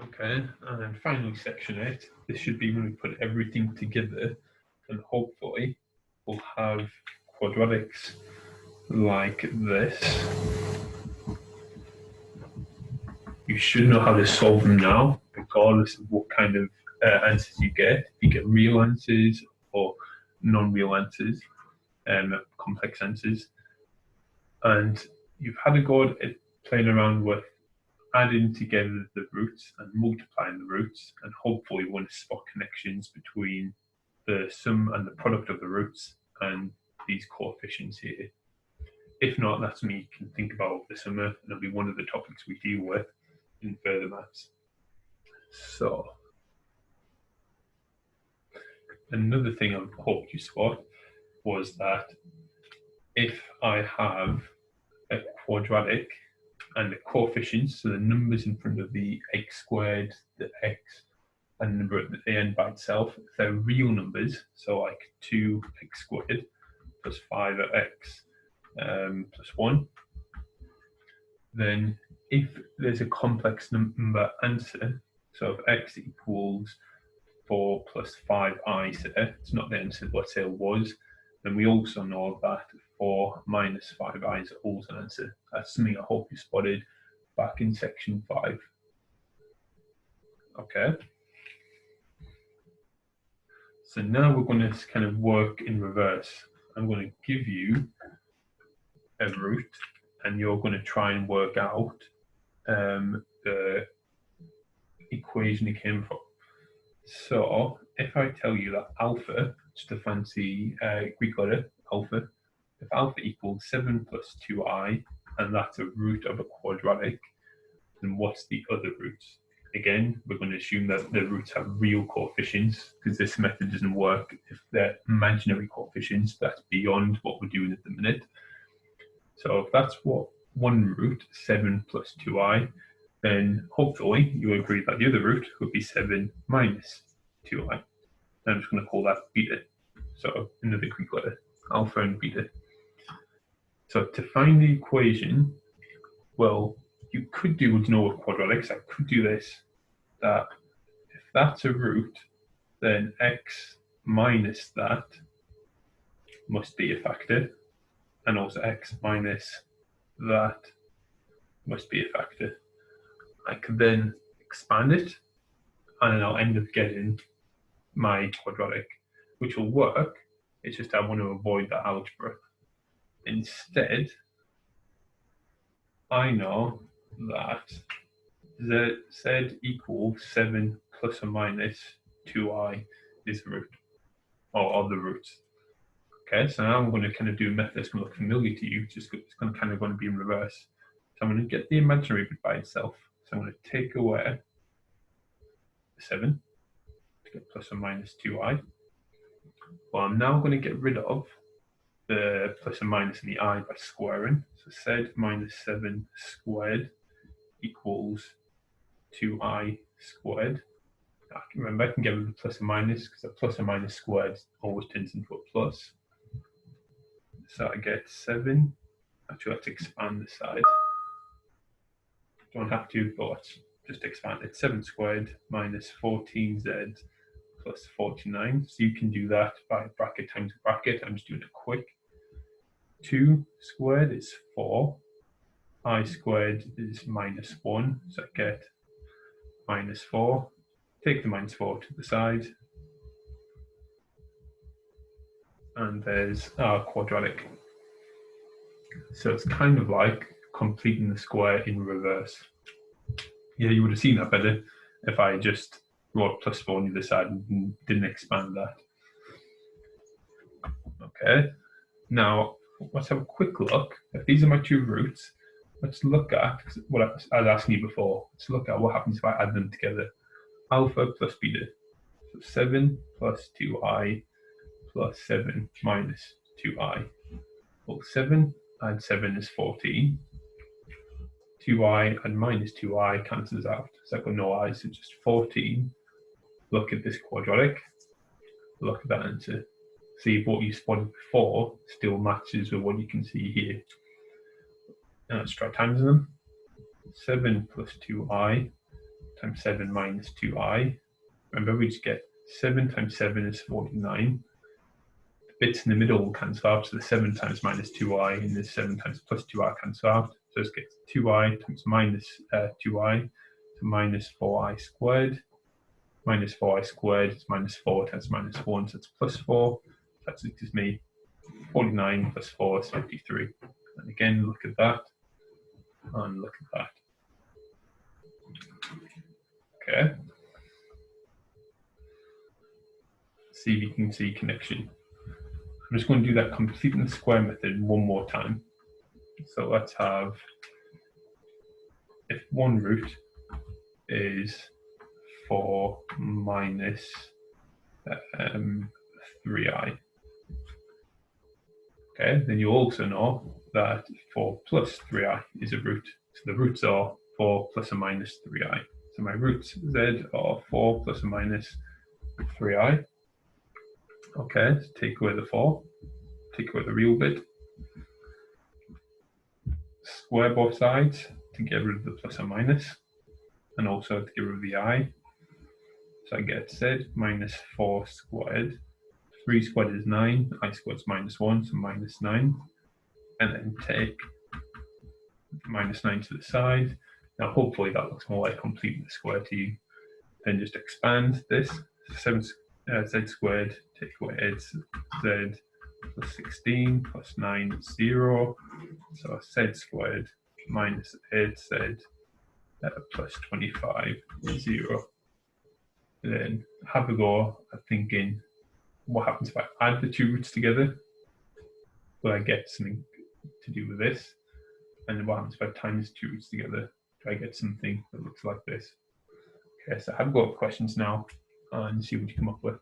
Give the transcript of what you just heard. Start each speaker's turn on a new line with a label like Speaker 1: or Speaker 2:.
Speaker 1: Okay, and then finally section 8. This should be when we put everything together, and hopefully we'll have quadratics like this. You should know how to solve them now, regardless of what kind of answers you get. If you get real answers or non-real answers, complex answers, and you've had a go at playing around with adding together the roots and multiplying the roots, and hopefully want to spot connections between the sum and the product of the roots and these coefficients here. If not, that's something you can think about over the summer, and it'll be one of the topics we deal with in further maths. So, another thing I hoped you spot was that if I have a quadratic and the coefficients, so the numbers in front of the x squared, the x, and the number at the end by itself, if they're real numbers, so like 2x squared plus 5x plus 1, then if there's a complex number answer, so if x equals 4 plus 5i, it's not the answer, let's say it was, then we also know that 4 minus 5i is also an answer. That's something I hope you spotted back in section 5. Okay. So now we're going to kind of work in reverse. I'm going to give you a root, and you're going to try and work out the equation it came from. So if I tell you that alpha, just a fancy Greek letter, alpha, if alpha equals 7 plus 2i, and that's a root of a quadratic, then what's the other roots? Again, we're going to assume that the roots have real coefficients, because this method doesn't work if they're imaginary coefficients. That's beyond what we're doing at the minute. So if that's what one root, 7 plus 2i, then hopefully you agree that the other root would be 7 minus 2i. I'm just going to call that beta. So another Greek letter, alpha and beta. So to find the equation, well, you could do with no quadratics. I could do this, that if that's a root, then x minus that must be a factor, and also x minus that must be a factor. I could then expand it, and then I'll end up getting my quadratic, which will work. It's just I want to avoid that algebra. Instead, I know that z equals 7 plus or minus 2i is the root, or the roots. Okay, so now I'm going to kind of do a method that's going to look familiar to you, just it's going to kind of going to be in reverse. So I'm going to get the imaginary bit by itself. So I'm going to take away 7 to get plus or minus 2i. Well, I'm now going to get rid of the plus or minus and the I by squaring. So z minus 7 squared equals 2i squared. Remember, I can get rid of the plus or minus because a plus or minus squared always turns into a plus. So I get 7. Actually, let's expand the side. Don't have to, but let's just expand it. 7 squared minus 14z plus 49. So you can do that by bracket times bracket. I'm just doing it quick. 2 squared is 4. I squared is minus 1. So I get minus 4. Take the minus 4 to the side. And there's our quadratic. So it's kind of like completing the square in reverse. Yeah, you would have seen that better if I just wrote plus 4 on the other side and didn't expand that. Okay, now let's have a quick look. If these are my two roots, let's look at what I was asking you before. Let's look at what happens if I add them together. Alpha plus beta. So 7 plus 2i plus 7 minus 2i. Well, 7 add 7 is 14. 2i and minus 2i cancels out. So I've got no i's, so just 14. Look at this quadratic. Look at that answer. See if what you spotted before still matches with what you can see here. Now let's try times them. 7 plus 2i times 7 minus 2i. Remember, we just get 7 times 7 is 49. The bits in the middle will cancel out, so the 7 times minus 2i and the 7 times plus 2i cancel out. So this gets 2i times minus 2i, so minus 4i squared. Minus 4i squared is minus 4 times minus 1, so it's plus 4. That gives me 49 plus 4 is 53. And again, look at that, and look at that. Okay. See if you can see connection. I'm just going to do that completing the square method one more time. So let's have, if one root is 4 minus 3i, okay, then you also know that 4 plus 3i is a root. So the roots are 4 plus or minus 3i. So my roots z are 4 plus or minus 3i. Okay, so take away the 4, take away the real bit, square both sides to get rid of the plus or minus, and also to get rid of the I. So I get z minus 4 squared. 3 squared is 9, I squared is minus 1, so minus 9. And then take minus 9 to the side. Now hopefully that looks more like completing the square to you. Then just expand this. 7 z squared, take away z plus 16 plus 9 is 0. So z squared minus 8z plus 25 is 0. And then have a go at thinking, what happens if I add the two roots together? Will I get something to do with this? And then what happens if I times two roots together? Do I get something that looks like this? Okay, so have a go at questions now and see what you come up with.